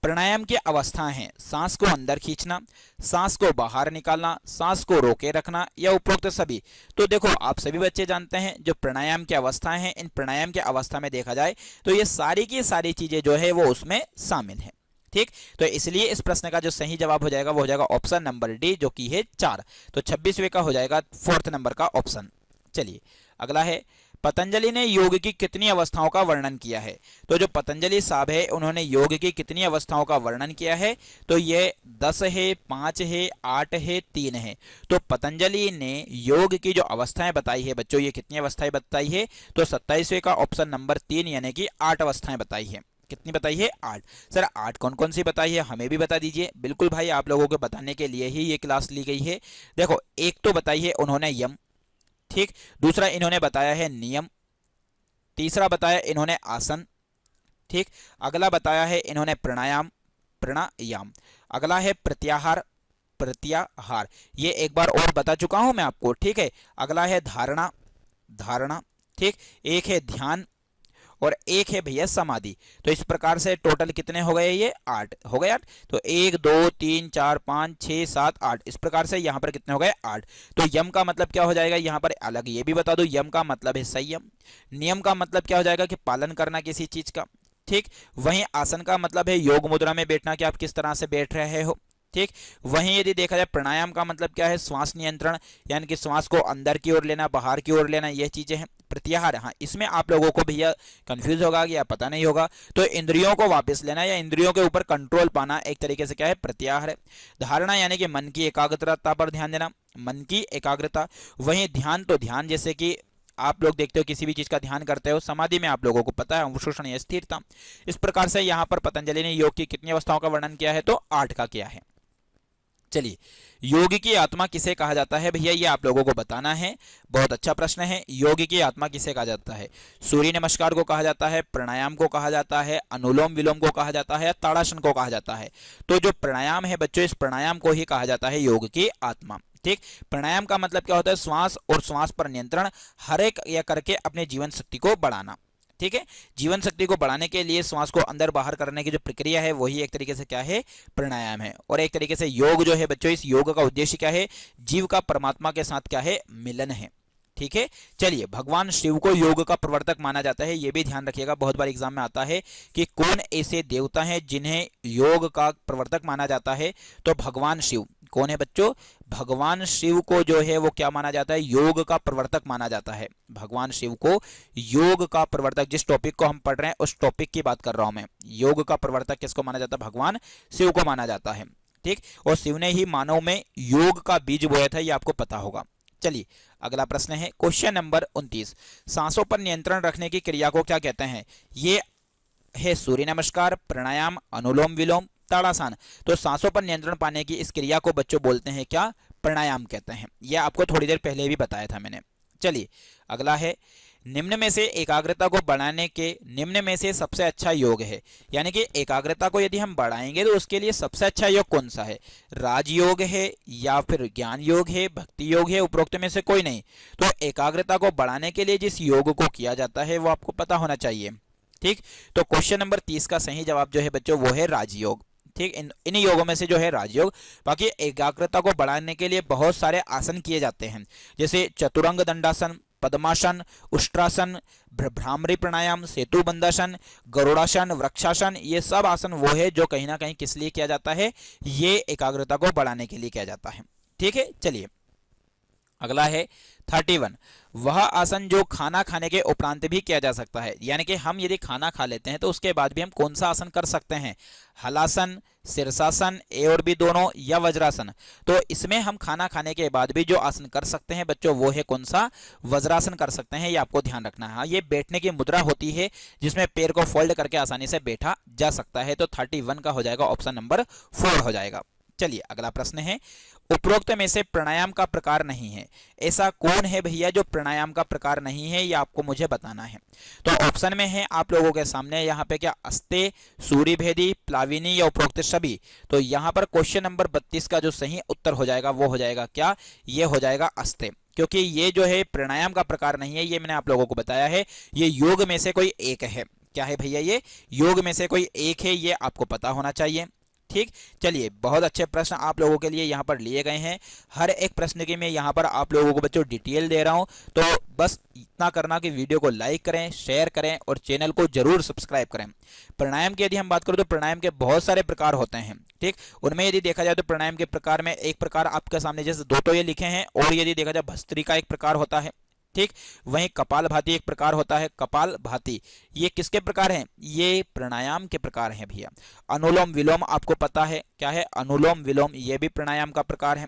प्राणायाम की अवस्थाएं हैं, सांस को अंदर खींचना, सांस को बाहर निकालना, सांस को रोके रखना, या उपरोक्त सभी। तो देखो आप सभी बच्चे जानते हैं जो प्राणायाम की अवस्थाएं हैं, इन प्राणायाम की अवस्था में देखा जाए तो ये सारी की सारी चीजें जो है वो उसमें शामिल है। ठीक, तो इसलिए इस प्रश्न का जो सही जवाब हो जाएगा वो हो जाएगा ऑप्शन नंबर डी, जो कि है 4। तो 26वें का हो जाएगा 4th नंबर का ऑप्शन। चलिए अगला है, पतंजलि ने योग की कितनी अवस्थाओं का वर्णन किया है। तो जो पतंजलि साहब है उन्होंने योग की कितनी अवस्थाओं का वर्णन किया है, तो ये 10 है, 5 है, 8 है, 3 है। तो पतंजलि ने योग की जो अवस्थाएं बताई है बच्चों, ये कितनी अवस्थाएं बताई है, तो 27वें का ऑप्शन नंबर 3 यानी कि 8 अवस्थाएं बताई है। कितनी बताई है, 8। सर 8 कौन कौन सी बताई है, हमें भी बता दीजिए। बिल्कुल भाई, आप लोगों को बताने के लिए ही ये क्लास ली गई है। देखो एक तो बताई है उन्होंने यम, ठीक, दूसरा इन्होंने बताया है नियम, तीसरा बताया इन्होंने आसन, ठीक, अगला बताया है इन्होंने प्राणायाम, प्राणायाम, अगला है प्रत्याहार, प्रत्याहार, ये एक बार और बता चुका हूं मैं आपको, ठीक है। अगला है धारणा, धारणा, ठीक, एक है ध्यान और एक है भैया समाधि। तो इस प्रकार से टोटल कितने हो गए, ये 8 हो गए। 8 तो 1 2 3 4 5 6 7 8, इस प्रकार से यहाँ पर कितने हो गए, 8। तो यम का मतलब क्या हो जाएगा, यहाँ पर अलग ये भी बता दो, यम का मतलब है संयम, नियम का मतलब क्या हो जाएगा कि पालन करना किसी चीज का, ठीक। वहीं आसन का मतलब है योग मुद्रा में बैठना, कि आप किस तरह से बैठ रहे हो, ठीक। वहीं यदि देखा जाए प्राणायाम का मतलब क्या है, श्वास नियंत्रण, यानी कि श्वास को अंदर की ओर लेना, बाहर की ओर लेना, यह चीजें हैं। प्रत्याहार, हाँ इसमें आप लोगों को भैया कंफ्यूज होगा कि या पता नहीं होगा, तो इंद्रियों को वापस लेना या इंद्रियों के ऊपर कंट्रोल पाना एक तरीके से क्या है, प्रत्याहार है। धारणा यानी कि मन की एकाग्रता पर ध्यान देना, मन की एकाग्रता। वहीं ध्यान, तो ध्यान जैसे कि आप लोग देखते हो किसी भी चीज का ध्यान करते हो, समाधि में आप लोगों को पता है अवशोषण या स्थिरता। इस प्रकार से यहाँ पर पतंजलि ने योग की कितनी अवस्थाओं का वर्णन किया है, तो 8 का किया है। चलिए, योग की आत्मा किसे कहा जाता है भैया, ये आप लोगों को बताना है। बहुत अच्छा प्रश्न है, योग की आत्मा किसे कहा जाता है। सूर्य नमस्कार को कहा जाता है, प्राणायाम को कहा जाता है, अनुलोम विलोम को कहा जाता है, ताड़ासन को कहा जाता है। तो जो प्राणायाम है बच्चों, इस प्राणायाम को ही कहा जाता है योग की आत्मा, ठीक। प्राणायाम का मतलब क्या होता है, श्वास और श्वास पर नियंत्रण, हर एक यह करके अपने जीवन शक्ति को बढ़ाना, ठीक है। जीवन शक्ति को बढ़ाने के लिए श्वास को अंदर बाहर करने की जो प्रक्रिया है वही एक तरीके से क्या है, प्राणायाम है। और एक तरीके से योग जो है बच्चों, इस योग का उद्देश्य क्या है, जीव का परमात्मा के साथ क्या है, मिलन है, ठीक है। चलिए, भगवान शिव को योग का प्रवर्तक माना जाता है, यह भी ध्यान रखिएगा, बहुत बार एग्जाम में आता है कि कौन ऐसे देवता हैं जिन्हें योग का प्रवर्तक माना जाता है। तो भगवान शिव कौन है बच्चों, भगवान शिव को जो है वो क्या माना जाता है, योग का प्रवर्तक माना जाता है। भगवान शिव को योग का प्रवर्तक, जिस टॉपिक को हम पढ़ रहे हैं उस टॉपिक की बात कर रहा हूं मैं, योग का प्रवर्तक किसको माना जाता है, भगवान शिव को माना जाता है, ठीक। और शिव ने ही मानव में योग का बीज बोया था, ये आपको पता होगा। चलिए अगला प्रश्न है क्वेश्चन नंबर 29, सांसों पर नियंत्रण रखने की क्रिया को क्या कहते हैं। ये है सूर्य नमस्कार, प्राणायाम, अनुलोम विलोम, ताड़ासन। तो सांसों पर नियंत्रण पाने की इस क्रिया को बच्चों बोलते हैं क्या, प्राणायाम कहते हैं। यह आपको थोड़ी देर पहले भी बताया था मैंने। चलिए अगला है, निम्न में से एकाग्रता को बढ़ाने के निम्न में से सबसे अच्छा योग है, यानी कि एकाग्रता को यदि हम बढ़ाएंगे तो उसके लिए सबसे अच्छा योग कौन सा है, राजयोग है या फिर ज्ञान योग है, भक्ति योग है, उपरोक्त में से कोई नहीं। तो एकाग्रता को बढ़ाने के लिए जिस योग को किया जाता है वो आपको पता होना चाहिए, ठीक। तो क्वेश्चन नंबर 30 का सही जवाब जो है बच्चों वो है राजयोग, ठीक। इन योगों में से जो है राजयोग। बाकी एकाग्रता को बढ़ाने के लिए बहुत सारे आसन किए जाते हैं, जैसे चतुरंग दंडासन, पद्मासन, उष्ट्रासन, भ्रामरी प्राणायाम, सेतु बंधासन, गरुड़ासन, वृक्षासन। ये सब आसन वो है जो कहीं ना कहीं किस लिए किया जाता है, ये एकाग्रता को बढ़ाने के लिए किया जाता है, ठीक है। चलिए अगला है 31, वह आसन जो खाना खाने के उपरांत भी किया जा सकता है, यानी कि हम यदि खाना खा लेते हैं तो उसके बाद भी हम कौन सा आसन कर सकते हैं, हलासन, शीर्षासन ए और बी दोनों, या वज्रासन। तो इसमें हम खाना खाने के बाद भी जो आसन कर सकते हैं बच्चों वो है कौन सा, वज्रासन कर सकते हैं, ये आपको ध्यान रखना है। हाँ, ये बैठने की मुद्रा होती है जिसमें पैर को फोल्ड करके आसानी से बैठा जा सकता है। तो 31 का हो जाएगा ऑप्शन नंबर 4 हो जाएगा। चलिए अगला प्रश्न है, उपरोक्त में से प्राणायाम का प्रकार नहीं है, ऐसा कौन है भैया जो प्राणायाम का प्रकार नहीं है, ये आपको मुझे बताना है। तो ऑप्शन में है आप लोगों के सामने यहाँ पे क्या, अस्ते, सूर्यभेदी, प्लाविनी या उपरोक्त सभी। तो यहाँ पर क्वेश्चन नंबर 32 का जो सही उत्तर हो जाएगा वो हो जाएगा क्या, ये हो जाएगा अस्ते, क्योंकि ये जो है प्राणायाम का प्रकार नहीं है, ये मैंने आप लोगों को बताया है, ये योग में से कोई एक है। क्या है भैया, ये योग में से कोई एक है, ये आपको पता होना चाहिए। ठीक, चलिए बहुत अच्छे प्रश्न आप लोगों के लिए यहाँ पर लिए गए हैं। हर एक प्रश्न की मैं यहाँ पर आप लोगों को बच्चों डिटेल दे रहा हूँ। तो बस इतना करना कि वीडियो को लाइक करें, शेयर करें और चैनल को जरूर सब्सक्राइब करें। प्राणायाम की यदि हम बात करें तो प्राणायाम के बहुत सारे प्रकार होते हैं। ठीक, उनमें यदि देखा जाए तो प्राणायाम के प्रकार में एक प्रकार आपके सामने जैसे दो तो ये लिखे हैं, और यदि देखा जाए भस्त्रिका एक प्रकार होता है। ठीक, वहीं कपालभाति एक प्रकार होता है। कपालभाति ये किसके प्रकार हैं, ये प्राणायाम के प्रकार हैं भैया। अनुलोम विलोम आपको पता है क्या है, अनुलोम विलोम ये भी प्राणायाम का प्रकार है।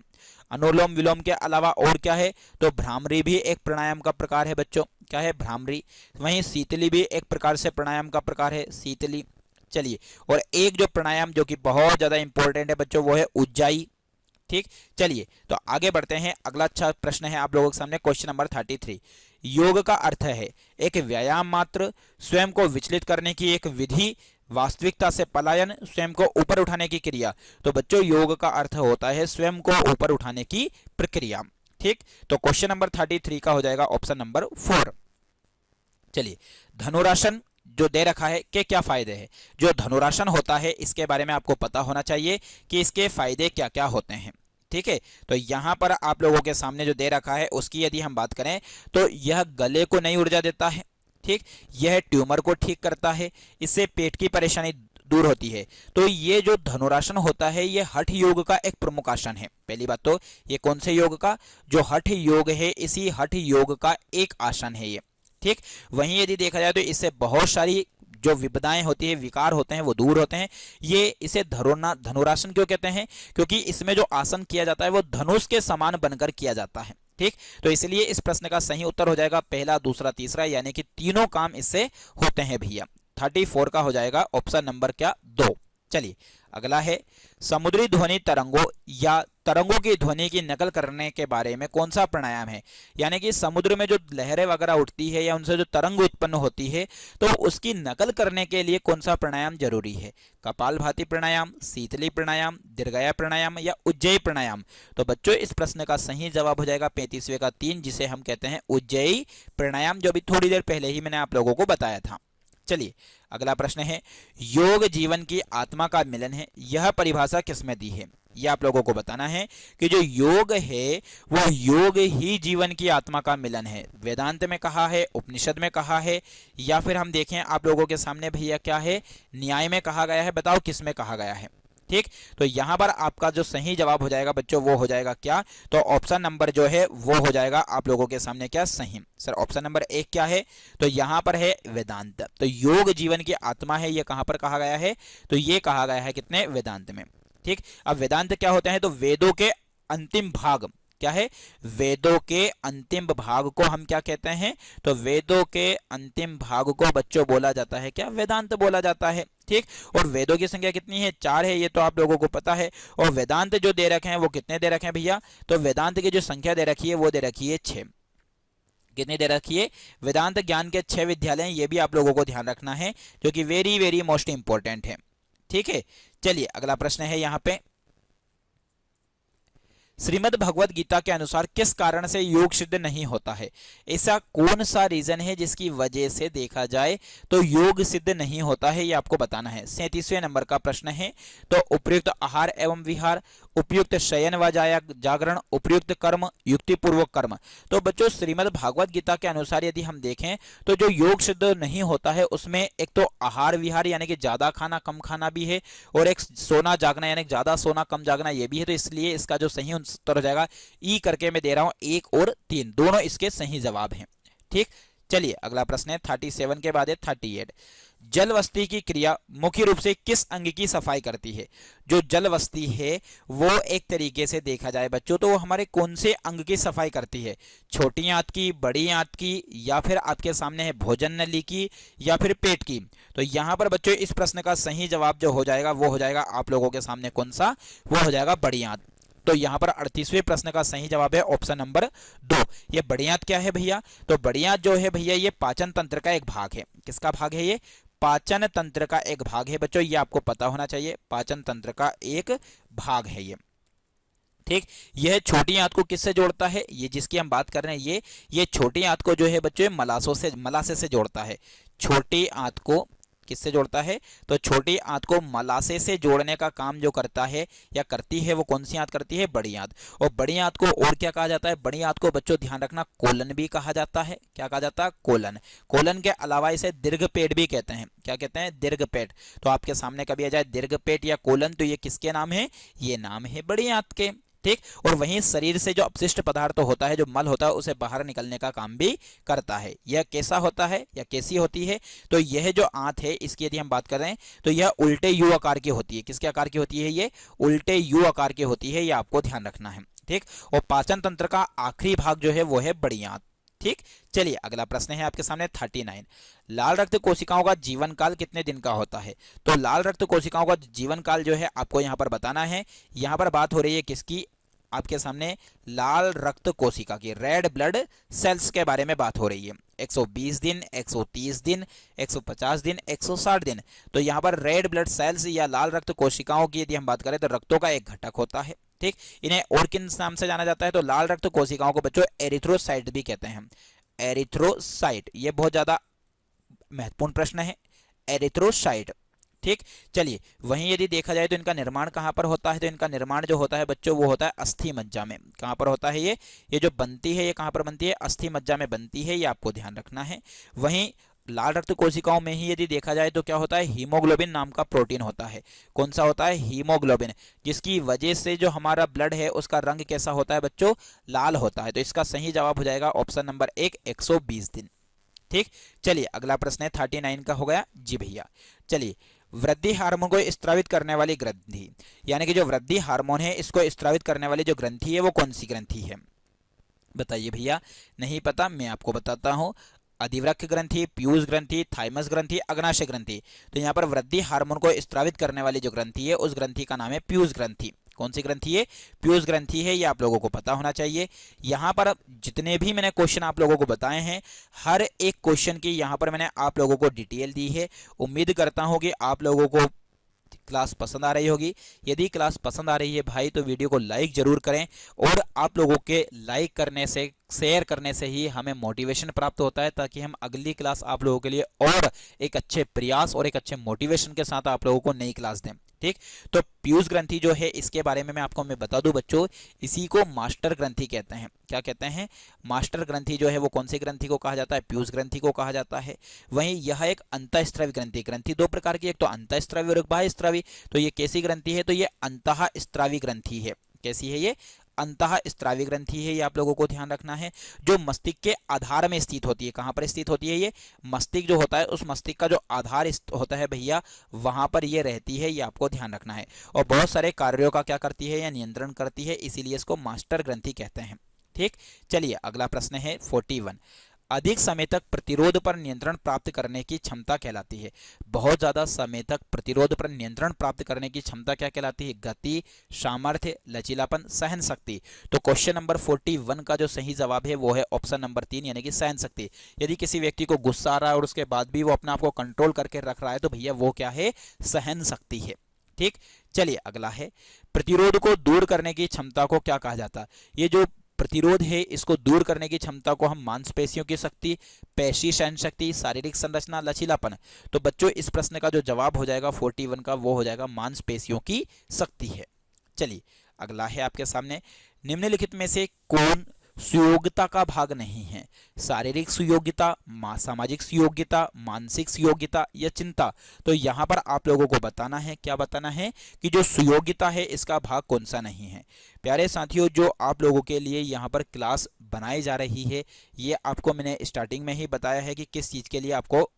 अनुलोम विलोम के अलावा और क्या है, तो भ्रामरी भी एक प्राणायाम का प्रकार है बच्चों। क्या है, भ्रामरी। वहीं शीतली भी एक प्रकार से प्राणायाम का प्रकार है, शीतली। चलिए, और एक जो प्राणायाम जो कि बहुत ज्यादा इंपॉर्टेंट है बच्चों वो है उज्जाई। ठीक, चलिए तो आगे बढ़ते हैं। अगला अच्छा प्रश्न है आप लोगों के सामने, क्वेश्चन नंबर 33। योग का अर्थ है एक व्यायाम मात्र, स्वयं को विचलित करने की एक विधि, वास्तविकता से पलायन, स्वयं को ऊपर उठाने की क्रिया। तो बच्चों योग का अर्थ होता है स्वयं को ऊपर उठाने की प्रक्रिया। ठीक, तो क्वेश्चन नंबर 33 का हो जाएगा ऑप्शन नंबर 4। चलिए, धनुरासन जो दे रखा है के क्या फायदे हैं। जो धनुरासन होता है इसके बारे में आपको पता होना चाहिए कि इसके फायदे क्या क्या होते हैं। ठीक है, तो यहां पर आप लोगों के सामने जो दे रखा है उसकी यदि हम बात करें तो यह गले को नई ऊर्जा देता है। ठीक, यह ट्यूमर को ठीक करता है, इससे पेट की परेशानी दूर होती है। तो ये जो धनुरासन होता है ये हठ योग का एक प्रमुख आसन है। पहली बात तो ये कौन से योग का, जो हठ योग है इसी हठ योग का एक आसन है ये। ठीक, वहीं यदि देखा जाए तो इससे बहुत सारी जो विपदाएं होती है, विकार होते हैं वो दूर होते हैं। ये इसे धनुरासन क्यों कहते हैं, क्योंकि इसमें जो आसन किया जाता है वो धनुष के समान बनकर किया जाता है। ठीक, तो इसलिए इस प्रश्न का सही उत्तर हो जाएगा पहला, दूसरा, तीसरा, यानी कि तीनों काम इससे होते हैं भैया। 34 का हो जाएगा ऑप्शन नंबर क्या, 2। चलिए अगला है, समुद्री ध्वनि तरंगों या तरंगों की ध्वनि की नकल करने के बारे में कौन सा प्राणायाम है। यानी कि समुद्र में जो लहरें वगैरह उठती है या उनसे जो तरंग उत्पन्न होती है तो उसकी नकल करने के लिए कौन सा प्राणायाम जरूरी है। कपालभाति प्राणायाम, शीतली प्राणायाम, दीर्घाया प्राणायाम या उज्जयी प्राणायाम। तो बच्चों इस प्रश्न का सही जवाब हो जाएगा 35वें का 3, जिसे हम कहते हैं उज्जयी प्राणायाम, जो भी थोड़ी देर पहले ही मैंने आप लोगों को बताया था। चलिए अगला प्रश्न है, योग जीवन की आत्मा का मिलन है, यह परिभाषा किसमें दी है। यह आप लोगों को बताना है कि जो योग है वो योग ही जीवन की आत्मा का मिलन है। वेदांत में कहा है, उपनिषद में कहा है, या फिर हम देखें आप लोगों के सामने भैया क्या है, न्याय में कहा गया है। बताओ किस में कहा गया है। ठीक, तो यहां पर आपका जो सही जवाब हो जाएगा बच्चों वो हो जाएगा क्या, तो ऑप्शन नंबर जो है वो हो जाएगा आप लोगों के सामने क्या, सही। सर ऑप्शन नंबर 1 क्या है, तो यहां पर है वेदांत। तो योग जीवन की आत्मा है, ये कहां पर कहा गया है, तो ये कहा गया है कितने, वेदांत में। ठीक, अब वेदांत क्या होते हैं, तो वेदों के अंतिम भाग। क्या है, वेदों के अंतिम भाग को हम क्या कहते हैं, तो वेदों के अंतिम भाग को बच्चों बोला जाता है क्या, वेदांत बोला जाता है। ठीक, और वेदों की संख्या कितनी है, 4 है, ये तो आप लोगों को पता है। और वेदांत जो दे रखे हैं वो कितने दे रखे हैं भैया, तो वेदांत की जो संख्या दे रखी है वो दे रखी है 6। कितनी दे रखी है, वेदांत ज्ञान के 6 विद्यालय, ये भी आप लोगों को ध्यान रखना है, जो कि वेरी वेरी मोस्ट इंपॉर्टेंट है। ठीक है, चलिए अगला प्रश्न है यहाँ पे, श्रीमद् भगवत गीता के अनुसार किस कारण से योग सिद्ध नहीं होता है। ऐसा कौन सा रीजन है जिसकी वजह से देखा जाए तो योग सिद्ध नहीं होता है, ये आपको बताना है। 37वें नंबर का प्रश्न है, तो उपयुक्त आहार एवं विहार, उपयुक्त शयन व जागरण, उपयुक्त कर्म, युक्तिपूर्वक कर्म। तो बच्चों श्रीमद् भागवत गीता के अनुसार यदि हम देखें तो जो योग सिद्ध नहीं होता है उसमें एक तो आहार विहार यानी कि ज्यादा खाना कम खाना भी है, और एक सोना जागना यानी ज्यादा सोना कम जागना ये भी है। तो इसलिए इसका जो सही उत्तर हो जाएगा ई करके मैं दे रहा हूं 1 और 3, दोनों इसके सही जवाब हैं। ठीक, चलिए अगला प्रश्न है 37 के बाद है 38। जल वस्ती की क्रिया मुख्य रूप से किस अंग की सफाई करती है? जो जल वस्ती है वो एक तरीके से देखा जाए बच्चों तो वो हमारे कौन से अंग की सफाई करती है? छोटी आंत की, बड़ी आंत की, या फिर आपके सामने है भोजन नली की, या फिर पेट की? तो यहाँ पर बच्चों इस प्रश्न का सही जवाब जो हो जाएगा वो हो जाएगा आप लोगों के सामने कौन सा? वो हो जाएगा बड़ी आंत। तो यहाँ पर 38वें प्रश्न का सही जवाब है ऑप्शन नंबर 2। ये बड़ी आंत क्या है भैया? तो बड़ी आंत जो है भैया ये पाचन तंत्र का एक भाग है। किसका भाग है ये? पाचन तंत्र का एक भाग है बच्चों, ये आपको पता होना चाहिए। पाचन तंत्र का एक भाग है ये, ठीक। यह छोटी आंत को किससे जोड़ता है? ये जिसकी हम बात कर रहे हैं ये छोटी आंत को जो है बच्चों मलाशय से जोड़ता है। छोटी आंत को किससे जोड़ता है? तो छोटी आंत को मलाशय से जोड़ने का काम जो करता है या करती है वो कौन सी आंत करती है? बड़ी आंत। और बड़ी आंत को और क्या कहा जाता है? बड़ी आंत को बच्चों ध्यान रखना कोलन भी कहा जाता है। क्या कहा जाता है? कोलन। कोलन के अलावा इसे दीर्घपेट भी कहते हैं। क्या कहते हैं? दीर्घपेट। तो आपके सामने कभी आ जाए दीर्घपेट या कोलन तो ये किसके नाम है? ये नाम है बड़ी आंत के, ठीक। और वहीं शरीर से जो अपशिष्ट पदार्थ होता है, जो मल होता है, उसे बाहर निकलने का काम भी करता है। यह कैसा होता है या कैसी होती है? तो यह जो आंत है इसकी यदि हम बात कर रहे हैं तो यह उल्टे यू आकार की होती है। किसके आकार की होती है? ये उल्टे यू आकार की होती है, यह आपको ध्यान रखना है, ठीक। और पाचन तंत्र का आखिरी भाग जो है वो है बड़ी आंत, ठीक। चलिए अगला प्रश्न है आपके सामने 39। लाल रक्त कोशिकाओं का जीवन काल कितने दिन का होता है? तो लाल रक्त कोशिकाओं का जीवन काल जो है आपको यहाँ पर बताना है। यहाँ पर बात हो रही है किसकी? आपके सामने लाल रक्त कोशिका की, रेड ब्लड सेल्स के बारे में बात हो रही है। 120 दिन, 130 दिन, 150 दिन, 160 दिन। तो यहाँ पर रेड ब्लड सेल्स या लाल रक्त कोशिकाओं की यदि हम बात करें तो रक्तों का एक घटक होता है, ठीक। इन्हें और किन नाम से जाना जाता है? तो लाल रक्त कोशिकाओं को बच्चों एरिथ्रोसाइट भी कहते हैं। एरिथ्रोसाइट, ये बहुत ज्यादा महत्वपूर्ण प्रश्न है, एरिथ्रोसाइट, ठीक। चलिए वहीं यदि देखा जाए तो इनका निर्माण कहाँ पर होता है? तो इनका निर्माण जो होता है बच्चों वो होता है अस्थि मज्जा में। कहाँ पर होता है ये जो बनती है ये कहाँ पर बनती है? अस्थि मज्जा में बनती है, ये आपको ध्यान रखना है। वहीं लाल रक्त कोशिकाओं में ही यदि देखा जाए तो क्या होता है? हीमोग्लोबिन नाम का प्रोटीन होता है। कौन सा होता है? हीमोग्लोबिन, जिसकी वजह से जो हमारा ब्लड है उसका रंग कैसा होता है बच्चों? लाल होता है। तो इसका सही जवाब हो जाएगा ऑप्शन नंबर 1, 120 दिन, ठीक। चलिए अगला प्रश्न है 39 का हो गया जी भैया। चलिए वृद्धि हार्मोन को स्त्रावित करने वाली ग्रंथि, यानी कि जो वृद्धि हार्मोन है इसको स्त्रावित करने वाली जो ग्रंथि है वो कौन सी ग्रंथि है? बताइए भैया। नहीं पता? मैं आपको बताता हूं। अधिवृक्क ग्रंथि, पीयूष ग्रंथि, थाइमस ग्रंथि, अग्नाशय ग्रंथि। तो यहाँ पर वृद्धि हार्मोन को स्त्रावित करने वाली जो ग्रंथि है उस ग्रंथि का नाम है पीयूष ग्रंथि। कौन सी ग्रंथि है? पीयूष ग्रंथि है, ये आप लोगों को पता होना चाहिए। यहाँ पर जितने भी मैंने क्वेश्चन आप लोगों को बताए हैं हर एक क्वेश्चन की यहाँ पर मैंने आप लोगों को डिटेल दी है। उम्मीद करता हूँ कि आप लोगों को क्लास पसंद आ रही होगी। यदि क्लास पसंद आ रही है भाई तो वीडियो को लाइक जरूर करें, और आप लोगों के लाइक करने से, शेयर करने से ही हमें मोटिवेशन प्राप्त होता है, ताकि हम अगली क्लास आप लोगों के लिए और एक अच्छे प्रयास और एक अच्छे मोटिवेशन के साथ आप लोगों को नई क्लास दें, ठीक। तो पीयूष ग्रंथि जो है इसके बारे में मैं बता दूं बच्चों, इसी को मास्टर ग्रंथि कहते हैं। क्या कहते हैं? मास्टर ग्रंथि जो है वो कौन सी ग्रंथि को कहा जाता है? पीयूष ग्रंथि को कहा जाता है। वहीं यह एक अंतःस्रावी ग्रंथि, ग्रंथि दो प्रकार की, एक तो अंतःस्रावी और एक बाह्यस्रावी। तो ये कैसी ग्रंथि है? तो ये अंतःस्रावी ग्रंथि है। कैसी है ये? अंतःस्रावी ग्रंथि है, ये आप लोगों को ध्यान रखना है। जो मस्तिष्क के आधार में स्थित होती है। कहां पर स्थित होती है ये? मस्तिष्क जो होता है उस मस्तिष्क का जो आधार होता है भैया वहां पर ये रहती है, ये आपको ध्यान रखना है। और बहुत सारे कार्यों का क्या करती है? या नियंत्रण करती है, इसीलिए इसको मास्टर ग्रंथि कहते हैं, ठीक। चलिए अगला प्रश्न है 41। अधिक समय तक प्रतिरोध पर नियंत्रण प्राप्त करने की क्षमता कहलाती है। बहुत ज्यादा समय तक प्रतिरोध पर नियंत्रण प्राप्त करने की क्षमता क्या कहलाती है? गति, सामर्थ्य, लचीलापन, सहन शक्ति। तो क्वेश्चन नंबर 41 का जो सही जवाब है वो है ऑप्शन नंबर 3, यानी कि सहन शक्ति। यदि किसी व्यक्ति को गुस्सा आ रहा है और उसके बाद भी वो अपने आप को कंट्रोल करके रख रहा है तो भैया वो क्या है? सहन शक्ति है, ठीक। चलिए अगला है, प्रतिरोध को दूर करने की क्षमता को क्या कहा जाता है? ये जो प्रतिरोध है इसको दूर करने की क्षमता को हम मांसपेशियों की शक्ति, पेशी सहन शक्ति, शारीरिक संरचना, लचीलापन। तो बच्चों इस प्रश्न का जो जवाब हो जाएगा 41 का वो हो जाएगा मांसपेशियों की शक्ति है। चलिए अगला है आपके सामने, निम्नलिखित में से कौन सुयोग्यता का भाग नहीं है? शारीरिक सुयोग्यता, सामाजिक सुयोग्यता, मानसिक सुयोग्यता या चिंता। तो यहाँ पर आप लोगों को बताना है, क्या बताना है? कि जो सुयोग्यता है इसका भाग कौन सा नहीं है। प्यारे साथियों, जो आप लोगों के लिए यहाँ पर क्लास बनाई जा रही है ये आपको मैंने स्टार्टिंग में ही बताया है कि किस चीज़ के लिए आपको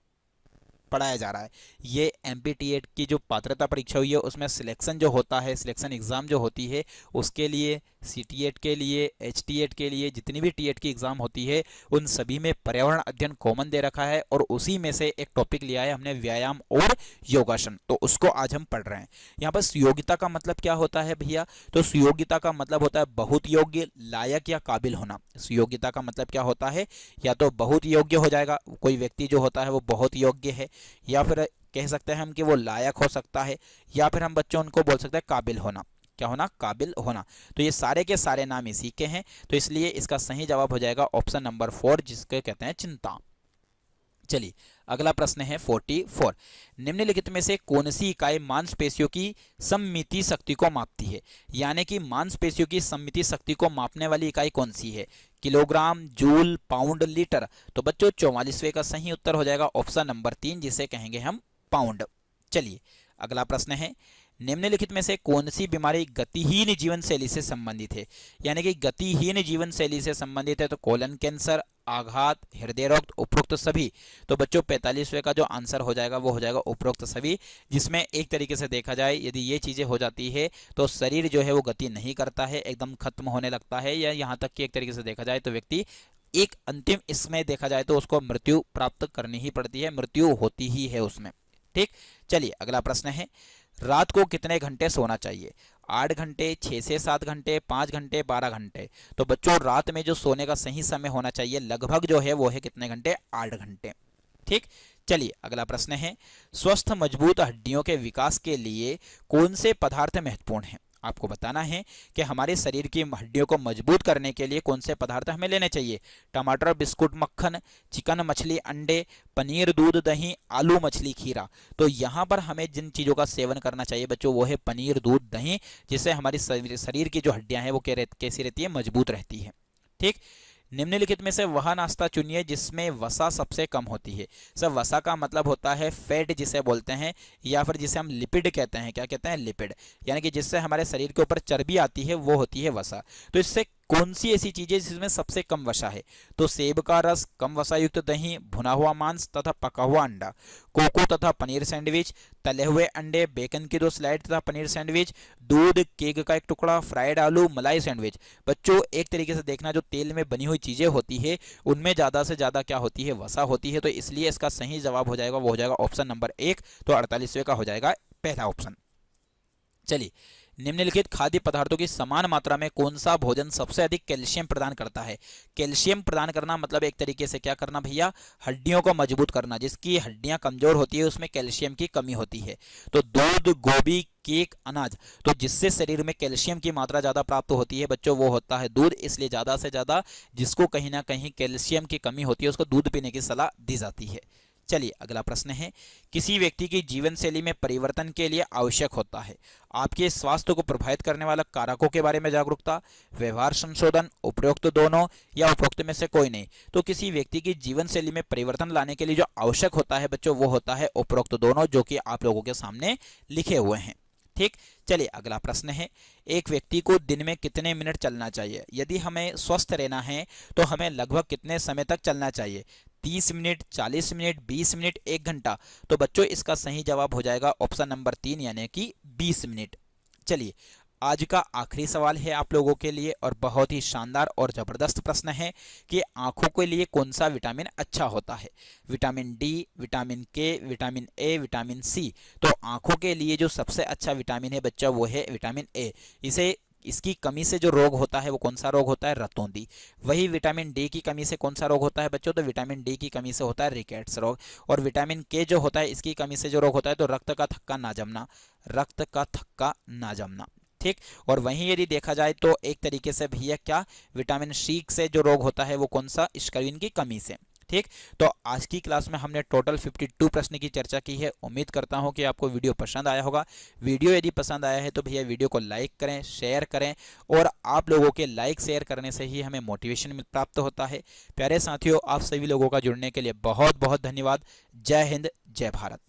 पढ़ाया जा रहा है। ये MPTET की जो पात्रता परीक्षा हुई है उसमें सिलेक्शन जो होता है, सिलेक्शन एग्ज़ाम जो होती है उसके लिए, CTET के लिए, HTET के लिए, जितनी भी TET की एग्ज़ाम होती है उन सभी में पर्यावरण अध्ययन कॉमन दे रखा है और उसी में से एक टॉपिक लिया है हमने, व्यायाम और योगासन। तो उसको आज हम पढ़ रहे हैं। यहाँ पर सुयोग्यता का मतलब क्या होता है भैया? तो सुयोग्यता का मतलब होता है बहुत योग्य, लायक या काबिल होना। सुयोग्यता का मतलब क्या होता है? या तो बहुत योग्य हो जाएगा, कोई व्यक्ति जो होता है वो बहुत योग्य है, या फिर कह सकते हैं हम कि वो लायक हो सकता है, या फिर हम बच्चों उनको बोल सकते हैं काबिल होना। क्या होना? काबिल होना। तो ये सारे के सारे नाम इसी के हैं, तो इसलिए इसका सही जवाब हो जाएगा ऑप्शन नंबर 4, जिसके कहते हैं चिंता। चलिए अगला प्रश्न है 44। निम्नलिखित में से कौन सी इकाई मांसपेशियों की सममिति शक्ति को मापती है? यानी कि मांसपेशियों की सममिति शक्ति को मापने वाली इकाई कौन सी है? Kilogram, joule, pound, litre. तो बच्चों 44वें का सही उत्तर हो जाएगा ऑप्शन नंबर 3, जिसे कहेंगे हम पाउंड। चलिए अगला प्रश्न है, निम्नलिखित में से कौन सी बीमारी गतिहीन जीवन शैली से संबंधित है? यानी कि गतिहीन जीवन शैली से संबंधित है तो कोलन कैंसर, आघात, हृदय रोग, उपरोक्त सभी। तो बच्चों 45वें का जो आंसर हो जाएगा वो हो जाएगा उपरोक्त सभी, जिसमें एक तरीके से देखा जाए यदि ये चीज़ें हो जाती है तो शरीर जो है वो गति नहीं करता है, एकदम खत्म होने लगता है, या यहाँ तक कि एक तरीके से देखा जाए तो व्यक्ति एक अंतिम इसमें देखा जाए तो उसको मृत्यु प्राप्त करनी ही पड़ती है, मृत्यु होती ही है उसमें। ठीक, चलिए अगला प्रश्न है, रात को कितने घंटे सोना चाहिए? 8 घंटे, 6 से 7 घंटे, 5 घंटे, 12 घंटे। तो बच्चों रात में जो सोने का सही समय होना चाहिए लगभग जो है वो है कितने घंटे? 8 घंटे। ठीक, चलिए अगला प्रश्न है, स्वस्थ मजबूत हड्डियों के विकास के लिए कौन से पदार्थ महत्वपूर्ण हैं? आपको बताना है कि हमारे शरीर की हड्डियों को मजबूत करने के लिए कौन से पदार्थ हमें लेने चाहिए। टमाटर, बिस्कुट, मक्खन, चिकन, मछली, अंडे, पनीर, दूध, दही, आलू, मछली, खीरा। तो यहाँ पर हमें जिन चीज़ों का सेवन करना चाहिए बच्चों वो है पनीर, दूध, दही, जिससे हमारी शरीर की जो हड्डियाँ हैं वो कैसी रहती है? मजबूत रहती है। ठीक, निम्नलिखित में से वह नाश्ता चुनिए जिसमें वसा सबसे कम होती है। सर वसा का मतलब होता है फैट जिसे बोलते हैं, या फिर जिसे हम लिपिड कहते हैं। क्या कहते हैं? लिपिड। यानी कि जिससे हमारे शरीर के ऊपर चर्बी आती है वो होती है वसा। तो इससे कौन सी ऐसी चीज़ है जिसमें सबसे कम वसा है? तो सेब का रस, कम वसा युक्त दही, भुना हुआ मांस तथा पका हुआ अंडा, कोको तथा पनीर सैंडविच, तले हुए अंडे, बेकन की 2 स्लाइड तथा पनीर सैंडविच, दूध, केक का 1 टुकड़ा, फ्राइड आलू, मलाई सैंडविच। बच्चों एक तरीके से देखना जो तेल में बनी हुई चीज़ें होती है उनमें ज़्यादा से ज़्यादा क्या होती है? वसा होती है। तो इसलिए इसका सही जवाब हो जाएगा वो हो जाएगा ऑप्शन नंबर 1, तो 48वें का हो जाएगा पहला ऑप्शन। चलिए, निम्नलिखित खाद्य पदार्थों की समान मात्रा में कौन सा भोजन सबसे अधिक कैल्शियम प्रदान करता है? कैल्शियम प्रदान करना मतलब एक तरीके से क्या करना भैया? हड्डियों को मजबूत करना। जिसकी हड्डियां कमजोर होती है उसमें कैल्शियम की कमी होती है। तो दूध, गोभी, केक, अनाज। तो जिससे शरीर में कैल्शियम की मात्रा ज़्यादा प्राप्त होती है बच्चों वो होता है दूध। इसलिए ज़्यादा से ज़्यादा जिसको कहीं ना कहीं कैल्शियम की कमी होती है उसको दूध पीने की सलाह दी जाती है। चलिए अगला प्रश्न है, किसी व्यक्ति की जीवन शैली में परिवर्तन के लिए आवश्यक होता है आपके स्वास्थ्य को प्रभावित करने वाला कारकों के बारे में जागरूकता, व्यवहार संशोधन, उपरोक्त दोनों, या उपरोक्त में से कोई नहीं। तो किसी व्यक्ति की जीवन शैली में परिवर्तन लाने के लिए जो आवश्यक होता है बच्चों वो होता है उपरोक्त दोनों, जो कि आप लोगों के सामने लिखे हुए हैं। ठीक, चलिए अगला प्रश्न है, एक व्यक्ति को दिन में कितने मिनट चलना चाहिए? यदि हमें स्वस्थ रहना है तो हमें लगभग कितने समय तक चलना चाहिए? 30 मिनट, 40 मिनट, 20 मिनट, 1 घंटा। तो बच्चों इसका सही जवाब हो जाएगा ऑप्शन नंबर 3 यानी कि 20 मिनट। चलिए आज का आखिरी सवाल है आप लोगों के लिए और बहुत ही शानदार और ज़बरदस्त प्रश्न है कि आंखों के लिए कौन सा विटामिन अच्छा होता है? विटामिन डी, विटामिन के, विटामिन ए, विटामिन सी। तो आंखों के लिए जो सबसे अच्छा विटामिन है बच्चा वो है विटामिन ए। इसकी कमी से जो रोग होता है वो कौन सा रोग होता है? रतौंधी। वही विटामिन डी की कमी से कौन सा रोग होता है बच्चों? तो विटामिन डी की कमी से होता है रिकेट्स रोग। और विटामिन के जो होता है इसकी कमी से जो रोग होता है तो रक्त का थक्का ना जमना, रक्त का थक्का ना जमना। ठीक, और वहीं यदि देखा जाए तो एक तरीके से भैया क्या विटामिन सी से जो रोग होता है वो कौन सा? स्कर्वीन की कमी से। ठीक, तो आज की क्लास में हमने टोटल 52 प्रश्न की चर्चा की है। उम्मीद करता हूं कि आपको वीडियो पसंद आया होगा। वीडियो यदि पसंद आया है तो भैया वीडियो को लाइक करें, शेयर करें, और आप लोगों के लाइक शेयर करने से ही हमें मोटिवेशन प्राप्त होता है। प्यारे साथियों, आप सभी लोगों का जुड़ने के लिए बहुत बहुत धन्यवाद। जय हिंद, जय भारत।